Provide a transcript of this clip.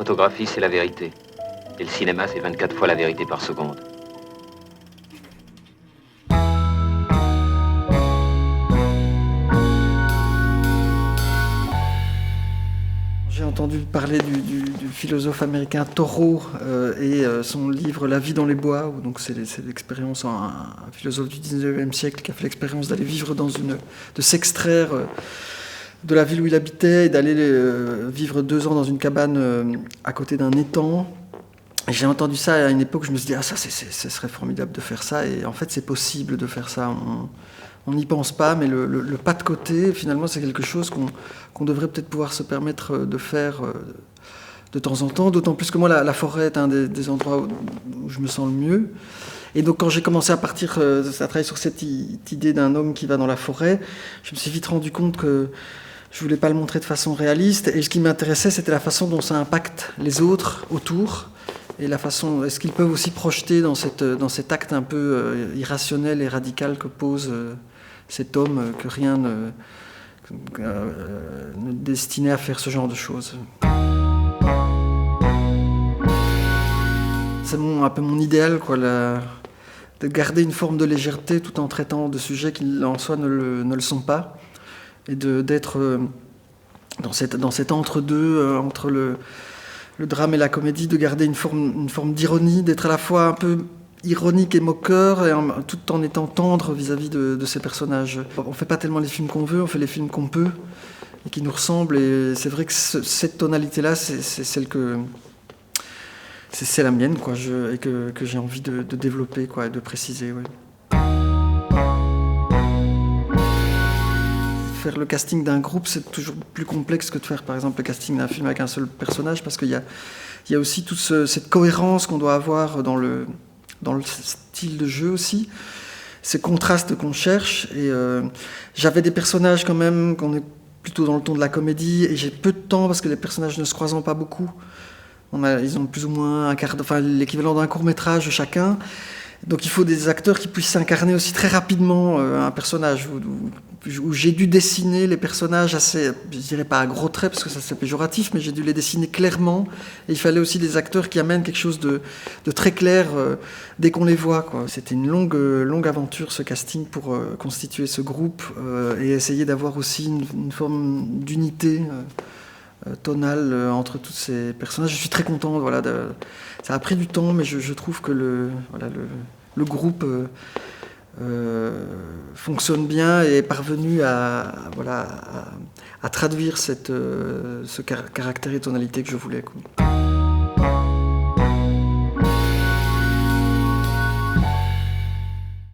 photographie, c'est la vérité. Et le cinéma, c'est 24 fois la vérité par seconde. J'ai entendu parler du philosophe américain Thoreau et son livre La vie dans les bois, où donc c'est l'expérience, un philosophe du 19e siècle qui a fait l'expérience d'aller vivre de s'extraire de la ville où il habitait et d'aller vivre 2 ans dans une cabane à côté d'un étang. Et j'ai entendu ça à une époque, je me suis dit, ce serait formidable de faire ça, et en fait c'est possible de faire ça. On n'y pense pas, mais le pas de côté, finalement, c'est quelque chose qu'on devrait peut-être pouvoir se permettre de faire de temps en temps, d'autant plus que moi, la forêt est un des endroits où je me sens le mieux. Et donc, quand j'ai commencé à travailler sur cette idée d'un homme qui va dans la forêt, je me suis vite rendu compte que je voulais pas le montrer de façon réaliste, et ce qui m'intéressait, c'était la façon dont ça impacte les autres autour, et la façon, est-ce qu'ils peuvent aussi projeter dans cet acte un peu irrationnel et radical que pose cet homme, que rien ne destinait à faire ce genre de choses. C'est un peu mon idéal, quoi, de garder une forme de légèreté tout en traitant de sujets qui en soi ne le sont pas, et d'être dans cet entre-deux, entre le drame et la comédie, de garder une forme d'ironie, d'être à la fois un peu ironique et moqueur, et tout en étant tendre vis-à-vis de ces personnages. On ne fait pas tellement les films qu'on veut, on fait les films qu'on peut, et qui nous ressemblent, et c'est vrai que cette tonalité-là, c'est la mienne, quoi, et que j'ai envie de développer, quoi, et de préciser. Ouais. Faire le casting d'un groupe, c'est toujours plus complexe que de faire, par exemple, le casting d'un film avec un seul personnage, parce qu'il y a aussi toute cette cohérence qu'on doit avoir dans le style de jeu aussi, ces contrastes qu'on cherche. Et j'avais des personnages quand même, qu'on est plutôt dans le ton de la comédie, et j'ai peu de temps parce que les personnages ne se croisant pas beaucoup. Ils ont plus ou moins l'équivalent d'un court-métrage chacun. Donc il faut des acteurs qui puissent incarner aussi très rapidement un personnage, où j'ai dû dessiner les personnages assez, je dirais pas à gros traits parce que ça c'est péjoratif, mais j'ai dû les dessiner clairement, et il fallait aussi des acteurs qui amènent quelque chose de très clair dès qu'on les voit, quoi. C'était une longue aventure, ce casting, pour constituer ce groupe et essayer d'avoir aussi une forme d'unité tonale entre tous ces personnages. Je suis très content, voilà, ça a pris du temps, mais je trouve que le groupe fonctionne bien et est parvenu à traduire ce caractère et tonalité que je voulais, quoi.